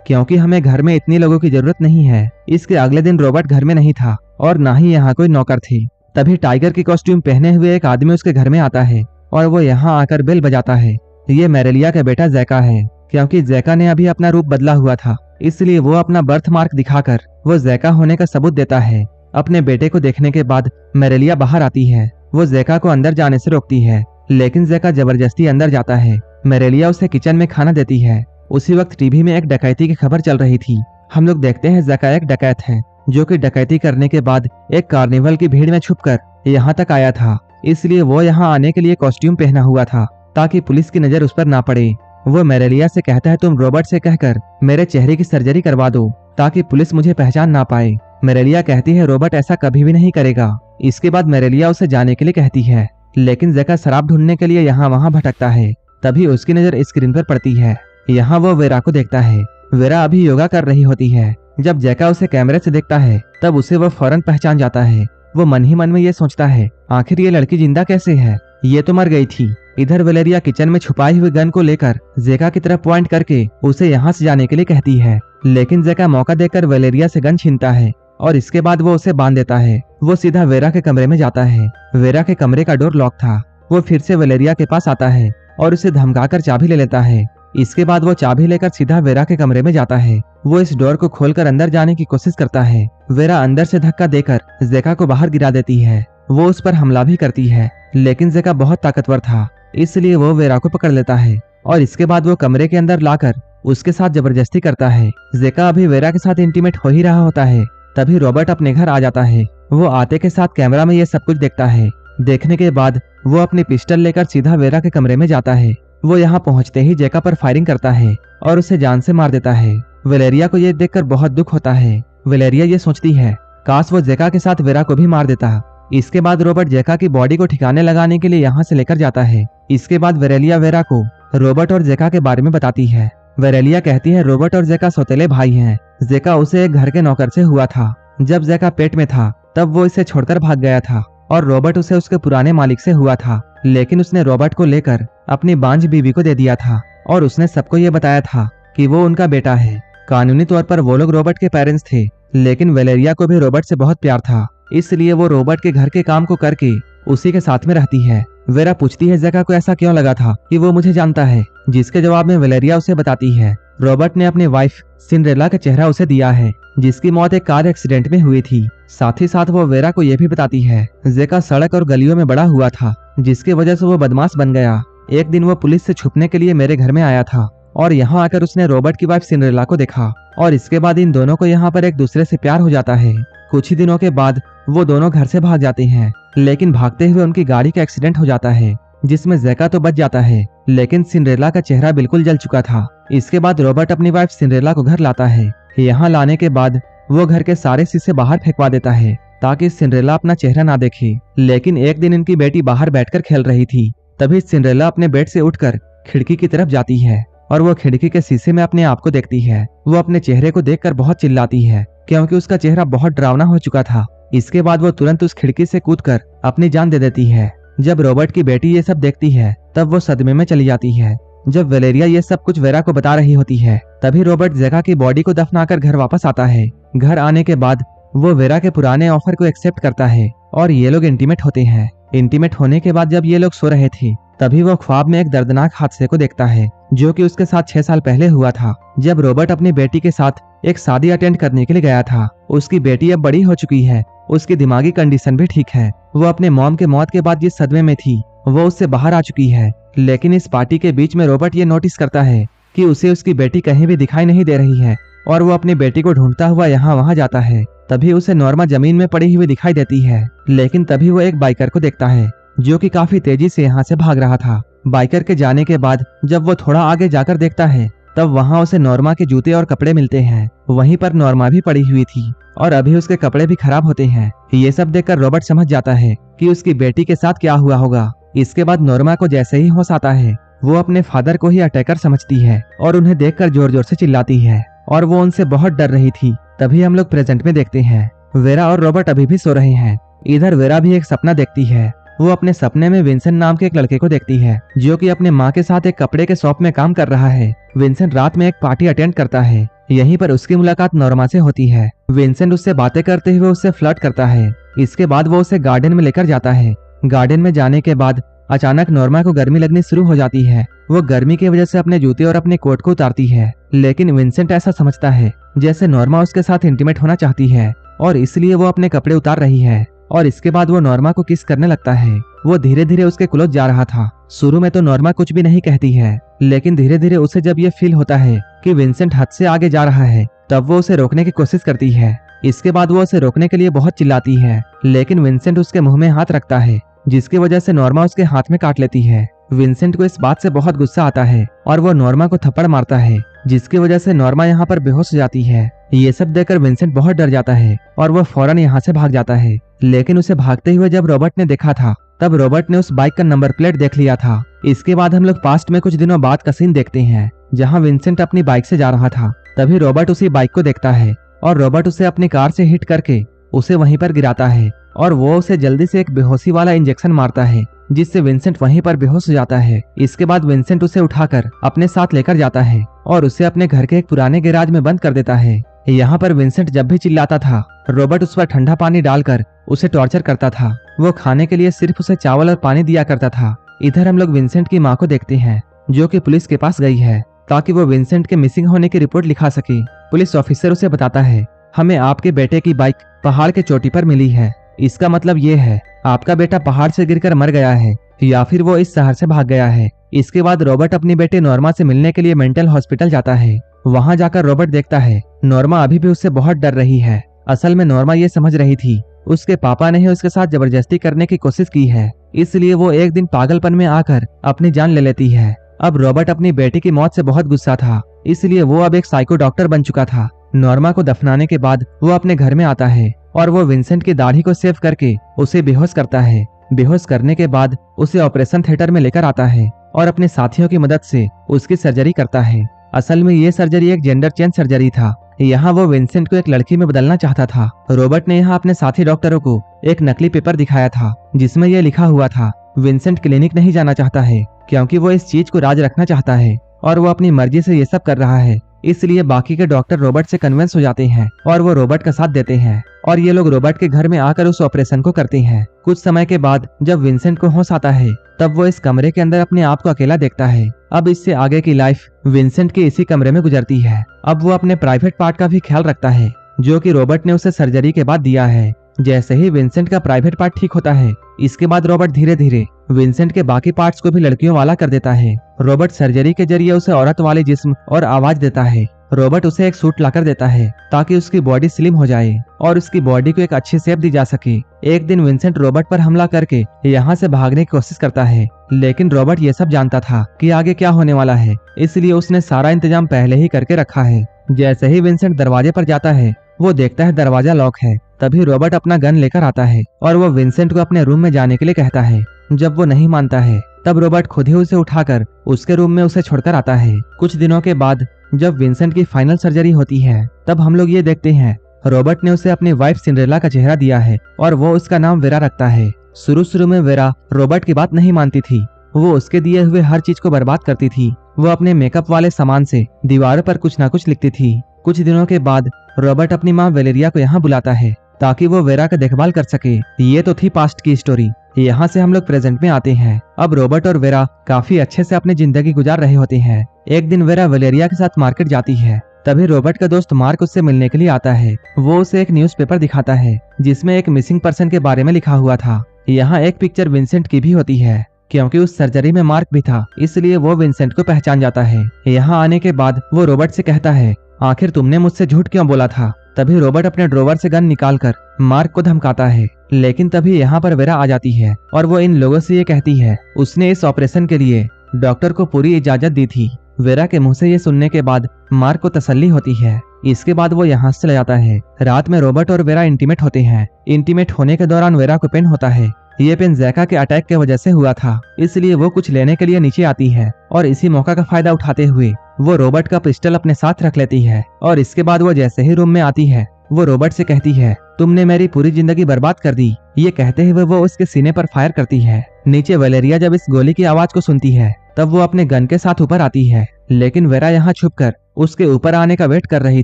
क्योंकि हमें घर में इतनी लोगों की जरूरत नहीं है। इसके अगले दिन रॉबर्ट घर में नहीं था और ना ही यहाँ कोई नौकर थे। तभी टाइगर की कॉस्ट्यूम पहने हुए एक आदमी उसके घर में आता है और वो यहाँ आकर बेल बजाता है। ये मैरेलिया का बेटा जैका है। क्योंकि जैका ने अभी अपना रूप बदला हुआ था, इसलिए वो अपना बर्थ मार्क दिखाकर वो जैका होने का सबूत देता है। अपने बेटे को देखने के बाद मैरेलिया बाहर आती है। वो जैका को अंदर जाने से रोकती है, लेकिन जैका जबरदस्ती अंदर जाता है। मैरेलिया उसे किचन में खाना देती है। उसी वक्त टीवी में एक डकैती की खबर चल रही थी। हम लोग देखते हैं जैका एक डकैत है जो कि डकैती करने के बाद एक कार्निवल की भीड़ में छुपकर यहाँ तक आया था। इसलिए वो यहाँ आने के लिए कॉस्ट्यूम पहना हुआ था ताकि पुलिस की नजर उस पर ना पड़े। वो मैरेलिया से कहता है तुम रॉबर्ट से कहकर मेरे चेहरे की सर्जरी करवा दो ताकि पुलिस मुझे पहचान ना पाए। मैरेलिया कहती है रॉबर्ट ऐसा कभी भी नहीं करेगा। इसके बाद मैरेलिया उसे जाने के लिए कहती है, लेकिन जैका शराब ढूंढने के लिए यहाँ वहाँ भटकता है। तभी उसकी नजर स्क्रीन पर पड़ती है। यहाँ वो वेरा को देखता है। वेरा अभी योगा कर रही होती है। जब जैका उसे कैमरे से देखता है तब उसे वो फौरन पहचान जाता है। वो मन ही मन में ये सोचता है आखिर ये लड़की जिंदा कैसे है, ये तो मर गई थी। इधर वलेरिया किचन में छुपाई हुई गन को लेकर जैका की तरफ पॉइंट करके उसे यहाँ से जाने के लिए कहती है, लेकिन जैका मौका देकर वलेरिया से गन छीनता है और इसके बाद वो उसे बांध देता है। वो सीधा वेरा के कमरे में जाता है। वेरा के कमरे का डोर लॉक था। वो फिर से वलेरिया के पास आता है और उसे धमकाकर चाबी ले लेता है। इसके बाद वो चाबी लेकर सीधा वेरा के कमरे में जाता है। वो इस डोर को खोलकर अंदर जाने की कोशिश करता है। वेरा अंदर से धक्का देकर जैका को बाहर गिरा देती है। वो उस पर हमला भी करती है, लेकिन जैका बहुत ताकतवर था, इसलिए वो वेरा को पकड़ लेता है और इसके बाद वो कमरे के अंदर लाकर उसके साथ जबरदस्ती करता है। जैका अभी वेरा के साथ इंटीमेट हो ही रहा होता है, तभी रॉबर्ट अपने घर आ जाता है। वो आते के साथ कैमरा में ये सब कुछ देखता है। देखने के बाद वो अपनी पिस्टल लेकर सीधा वेरा के कमरे में जाता है। वो यहाँ पहुंचते ही जैका पर फायरिंग करता है और उसे जान से मार देता है। वलेरिया को ये देखकर बहुत दुख होता है। वलेरिया ये सोचती है काश वो जैका के साथ वेरा को भी मार देता। इसके बाद रॉबर्ट जैका की बॉडी को ठिकाने लगाने के लिए यहाँ से लेकर जाता है। इसके बाद वलेरिया वेरा को रॉबर्ट और जैका के बारे में बताती है। वलेरिया कहती है रॉबर्ट और जैका सौतेले भाई हैं। जैका उसे एक घर के नौकर से हुआ था। जब जैका पेट में था तब वो इसे छोड़कर भाग गया था और रॉबर्ट उसे उसके पुराने मालिक से हुआ था, लेकिन उसने रॉबर्ट को लेकर अपनी बांझ बीवी को दे दिया था और उसने सबको ये बताया था कि वो उनका बेटा है। कानूनी तौर पर वो लोग रॉबर्ट के पेरेंट्स थे, लेकिन वलेरिया को भी रॉबर्ट से बहुत प्यार था, इसलिए वो रॉबर्ट के घर के काम को करके उसी के साथ में रहती है। वेरा पूछती है जैका को ऐसा क्यों लगा था कि वो मुझे जानता है, जिसके जवाब में वलेरिया उसे बताती है रॉबर्ट ने अपनी वाइफ सिंड्रेला का चेहरा उसे दिया है, जिसकी मौत एक कार एक्सीडेंट में हुई थी। साथ ही साथ वो वेरा को यह भी बताती है जैका सड़क और गलियों में बड़ा हुआ था, जिसकी वजह से वो बदमाश बन गया। एक दिन वो पुलिस से छुपने के लिए मेरे घर में आया था और यहाँ आकर उसने रॉबर्ट की वाइफ सिंड्रेला को देखा और इसके बाद इन दोनों को यहाँ पर एक दूसरे से प्यार हो जाता है। कुछ ही दिनों के बाद वो दोनों घर से भाग जाते हैं, लेकिन भागते हुए उनकी गाड़ी का एक्सीडेंट हो जाता है, जिसमें जैका तो बच जाता है, लेकिन सिंड्रेला का चेहरा बिल्कुल जल चुका था। इसके बाद रॉबर्ट अपनी वाइफ सिंड्रेला को घर लाता है। यहाँ लाने के बाद वो घर के सारे शीशे बाहर फेंकवा देता है ताकि सिंड्रेला अपना चेहरा ना देखे। लेकिन एक दिन इनकी बेटी बाहर बैठकर खेल रही थी, तभी सिंड्रेला अपने बेड से उठकर खिड़की की तरफ जाती है और वो खिड़की के शीशे में अपने आप को देखती है। वो अपने चेहरे को देखकर बहुत चिल्लाती है क्योंकि उसका चेहरा बहुत डरावना हो चुका था। इसके बाद वो तुरंत उस खिड़की से कूदकर अपनी जान दे देती है। जब रॉबर्ट की बेटी ये सब देखती है तब वो सदमे में चली जाती है। जब वलेरिया ये सब कुछ वेरा को बता रही होती है तभी रॉबर्ट जैका की बॉडी को दफनाकर घर वापस आता है। घर आने के बाद वो वेरा के पुराने ऑफर को एक्सेप्ट करता है और ये लोग इंटीमेट होते हैं। इंटीमेट होने के बाद जब ये लोग सो रहे थे तभी वो ख्वाब में एक दर्दनाक हादसे को देखता है जो कि उसके साथ 6 साल पहले हुआ था। जब रॉबर्ट अपनी बेटी के साथ एक शादी अटेंड करने के लिए गया था। उसकी बेटी अब बड़ी हो चुकी है, उसकी दिमागी कंडीशन भी ठीक है। वो अपने मॉम के मौत के बाद जिस सदमे में थी वो उससे बाहर आ चुकी है। लेकिन इस पार्टी के बीच में रॉबर्ट ये नोटिस करता है कि उसे उसकी बेटी कहीं भी दिखाई नहीं दे रही है और वो अपनी बेटी को ढूंढता हुआ यहाँ वहाँ जाता है। तभी उसे नॉर्मा जमीन में पड़ी हुई दिखाई देती है, लेकिन तभी वो एक बाइकर को देखता है जो कि काफी तेजी से यहाँ से भाग रहा था। बाइकर के जाने के बाद जब वो थोड़ा आगे जाकर देखता है तब वहाँ उसे नॉर्मा के जूते और कपड़े मिलते हैं। वहीं पर नॉर्मा भी पड़ी हुई थी और अभी उसके कपड़े भी खराब होते हैं। ये सब देखकर रॉबर्ट समझ जाता है कि उसकी बेटी के साथ क्या हुआ होगा। इसके बाद नॉर्मा को जैसे ही होश आता है वो अपने फादर को ही अटैकर समझती है और उन्हें देखकर जोर जोर से चिल्लाती है और वो उनसे बहुत डर रही थी। तभी हम लोग प्रेजेंट में देखते हैं वेरा और रॉबर्ट अभी भी सो रहे हैं। इधर वेरा भी एक सपना देखती है वो अपने सपने में विंसेंट नाम के एक लड़के को देखती है जो कि अपने माँ के साथ एक कपड़े के शॉप में काम कर रहा है। विंसेंट रात में एक पार्टी अटेंड करता है। यहीं पर उसकी मुलाकात नॉर्मा से होती है। विंसेंट उससे बातें करते हुए उससे फ्लर्ट करता है। इसके बाद वो उसे गार्डन में लेकर जाता है। गार्डन में जाने के बाद अचानक नॉर्मा को गर्मी लगनी शुरू हो जाती है। वो गर्मी की वजह से अपने जूते और अपने कोट को उतारती है, लेकिन विंसेंट ऐसा समझता है जैसे नॉर्मा उसके साथ इंटीमेट होना चाहती है और इसलिए वो अपने कपड़े उतार रही है। और इसके बाद वो नॉर्मा को किस करने लगता है। वो धीरे धीरे उसके क्लोज जा रहा था। शुरू में तो नॉर्मा कुछ भी नहीं कहती है, लेकिन धीरे धीरे उसे जब ये फील होता है कि विंसेंट हद से आगे जा रहा है, तब वो उसे रोकने की कोशिश करती है। इसके बाद वो उसे रोकने के लिए बहुत चिल्लाती है, लेकिन विंसेंट उसके मुंह में हाथ रखता है, जिसकी वजह से नॉर्मा उसके हाथ में काट लेती है। विंसेंट को इस बात से बहुत गुस्सा आता है और वो नॉर्मा को थप्पड़ मारता है, जिसकी वजह से नॉर्मा यहाँ पर बेहोश हो जाती है। ये सब देखकर विंसेंट बहुत डर जाता है और वो फौरन यहाँ से भाग जाता है। लेकिन उसे भागते हुए जब रॉबर्ट ने देखा था, तब रॉबर्ट ने उस बाइक का नंबर प्लेट देख लिया था। इसके बाद हम लोग पास्ट में कुछ दिनों बाद का सीन देखते हैं, जहाँ विंसेंट अपनी बाइक से जा रहा था। तभी रॉबर्ट उसी बाइक को देखता है और रॉबर्ट उसे अपनी कार से हिट करके उसे वहीं पर गिराता है और वो उसे जल्दी से एक बेहोशी वाला इंजेक्शन मारता है, जिससे विंसेंट वहीं पर बेहोश हो जाता है। इसके बाद विंसेंट उसे उठाकर अपने साथ लेकर जाता है और उसे अपने घर के एक पुराने गैराज में बंद कर देता है। यहाँ पर विंसेंट जब भी चिल्लाता था, रॉबर्ट उस पर ठंडा पानी डालकर उसे टॉर्चर करता था। वो खाने के लिए सिर्फ उसे चावल और पानी दिया करता था। इधर हम लोग विंसेंट की माँ को देखते हैं, जो कि पुलिस के पास गई है ताकि वो विंसेंट के मिसिंग होने की रिपोर्ट लिखा सके। पुलिस ऑफिसर उसे बताता है, हमें आपके बेटे की बाइक पहाड़ के चोटी पर मिली है। इसका मतलब ये है आपका बेटा पहाड़ से गिरकर मर गया है या फिर वो इस शहर से भाग गया है। इसके बाद रॉबर्ट अपनी बेटी नॉर्मा से मिलने के लिए मेंटल हॉस्पिटल जाता है। वहां जाकर रॉबर्ट देखता है नॉर्मा अभी भी उससे बहुत डर रही है। असल में नॉर्मा ये समझ रही थी उसके पापा ने ही उसके साथ जबरदस्ती करने की कोशिश की है, इसलिए वो एक दिन पागलपन में आकर अपनी जान ले लेती है। अब रॉबर्ट अपनी बेटी की मौत से बहुत गुस्सा था, इसलिए वो अब एक साइको डॉक्टर बन चुका था। नॉर्मा को दफनाने के बाद वो अपने घर में आता है और वो विंसेंट की दाढ़ी को सेव करके उसे बेहोश करता है। बेहोश करने के बाद उसे ऑपरेशन थिएटर में लेकर आता है और अपने साथियों की मदद से उसकी सर्जरी करता है। असल में ये सर्जरी एक जेंडर चेंज सर्जरी था। यहाँ वो विंसेंट को एक लड़की में बदलना चाहता था। रॉबर्ट ने यहाँ अपने साथी डॉक्टरों को एक नकली पेपर दिखाया था, जिसमें यह लिखा हुआ था विंसेंट क्लिनिक नहीं जाना चाहता है क्योंकि वो इस चीज को राज रखना चाहता है और वो अपनी मर्जी से ये सब कर रहा है। इसलिए बाकी के डॉक्टर रॉबर्ट से कन्विंस हो जाते हैं और वो रॉबर्ट का साथ देते हैं और ये लोग रॉबर्ट के घर में आकर उस ऑपरेशन को करते हैं। कुछ समय के बाद जब विंसेंट को होश आता है, तब वो इस कमरे के अंदर अपने आप को अकेला देखता है। अब इससे आगे की लाइफ विंसेंट के इसी कमरे में गुजरती है। अब वो अपने प्राइवेट पार्ट का भी ख्याल रखता है, जो कि रॉबर्ट ने उसे सर्जरी के बाद दिया है। जैसे ही विंसेंट का प्राइवेट पार्ट ठीक होता है, इसके बाद रॉबर्ट धीरे धीरे विंसेंट के बाकी पार्ट्स को भी लड़कियों वाला कर देता है। रॉबर्ट सर्जरी के जरिए उसे औरत वाले जिस्म और आवाज देता है। रॉबर्ट उसे एक सूट लाकर देता है ताकि उसकी बॉडी स्लिम हो जाए और उसकी बॉडी को एक अच्छी शेप दी जा सके। एक दिन विंसेंट रॉबर्ट पर हमला करके यहाँ से भागने की कोशिश करता है, लेकिन रॉबर्ट ये सब जानता था कि आगे क्या होने वाला है, इसलिए उसने सारा इंतजाम पहले ही करके रखा है। जैसे ही विंसेंट दरवाजे पर जाता है, वो देखता है दरवाजा लॉक है। तभी रॉबर्ट अपना गन लेकर आता है और वो विंसेंट को अपने रूम में जाने के लिए कहता है। जब वो नहीं मानता है, तब रॉबर्ट खुद ही उसे उठाकर उसके रूम में उसे छोड़कर आता है। कुछ दिनों के बाद जब विंसेंट की फाइनल सर्जरी होती है, तब हम लोग ये देखते हैं रॉबर्ट ने उसे अपनी वाइफ सिंड्रेला का चेहरा दिया है और वो उसका नाम वेरा रखता है। शुरू में वेरा रॉबर्ट की बात नहीं मानती थी। वो उसके दिए हुए हर चीज को बर्बाद करती थी। वो अपने मेकअप वाले सामान से दीवारों पर कुछ न कुछ लिखती थी। कुछ दिनों के बाद रॉबर्ट अपनी माँ वेलेरिया को यहाँ बुलाता है ताकि वो वेरा का देखभाल कर सके। ये तो थी पास्ट की स्टोरी। यहाँ से हम लोग प्रेजेंट में आते हैं। अब रॉबर्ट और वेरा काफी अच्छे से अपनी जिंदगी गुजार रहे होते हैं। एक दिन वेरा वेलेरिया के साथ मार्केट जाती है। तभी रॉबर्ट का दोस्त मार्क उससे मिलने के लिए आता है। वो उसे एक न्यूज़पेपर दिखाता है जिसमें एक मिसिंग पर्सन के बारे में लिखा हुआ था। यहाँ एक पिक्चर विंसेंट की भी होती है। क्योंकि उस सर्जरी में मार्क भी था, इसलिए वो विंसेंट को पहचान जाता है। यहाँ आने के बाद वो रॉबर्ट से कहता है, आखिर तुमने मुझसे झूठ क्यों बोला था? तभी रॉबर्ट अपने ड्रॉवर से गन निकालकर मार्क को धमकाता है। लेकिन तभी यहाँ पर वेरा आ जाती है और वो इन लोगों से ये कहती है उसने इस ऑपरेशन के लिए डॉक्टर को पूरी इजाजत दी थी। वेरा के मुंह से ये सुनने के बाद मार्क को तसल्ली होती है। इसके बाद वो यहाँ से चला जाता है। रात में रॉबर्ट और वेरा इंटीमेट होते हैं। इंटीमेट होने के दौरान वेरा को पेन होता है। ये पेन जैका के अटैक के वजह से हुआ था, इसलिए वो कुछ लेने के लिए नीचे आती है और इसी मौका का फायदा उठाते हुए वो रॉबर्ट का पिस्टल अपने साथ रख लेती है। और इसके बाद वो जैसे ही रूम में आती है, वो रॉबर्ट से कहती है, तुमने मेरी पूरी जिंदगी बर्बाद कर दी। ये कहते हुए वो उसके सीने पर फायर करती है। नीचे वलेरिया जब इस गोली की आवाज को सुनती है तब वो अपने गन के साथ ऊपर आती है, लेकिन वेरा यहाँ छुपकर उसके ऊपर आने का वेट कर रही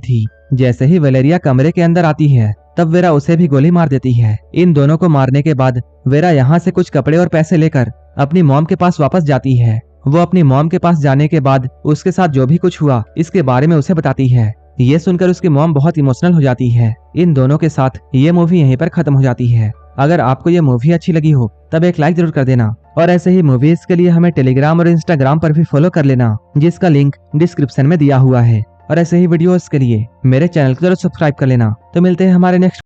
थी। जैसे ही वलेरिया कमरे के अंदर आती है तब वेरा उसे भी गोली मार देती है। इन दोनों को मारने के बाद वेरा यहाँ से कुछ कपड़े और पैसे लेकर अपनी मॉम के पास वापस जाती है। वो अपनी मॉम के पास जाने के बाद उसके साथ जो भी कुछ हुआ इसके बारे में उसे बताती है। ये सुनकर उसकी मॉम बहुत इमोशनल हो जाती है। इन दोनों के साथ ये मूवी यहीं पर खत्म हो जाती है। अगर आपको ये मूवी अच्छी लगी हो तब एक लाइक जरूर कर देना और ऐसे ही मूवीज के लिए हमें टेलीग्राम और इंस्टाग्राम पर भी फॉलो कर लेना, जिसका लिंक डिस्क्रिप्शन में दिया हुआ है। और ऐसे ही वीडियोस के लिए मेरे चैनल को जरूर सब्सक्राइब कर लेना। तो मिलते हैं हमारे नेक्स्ट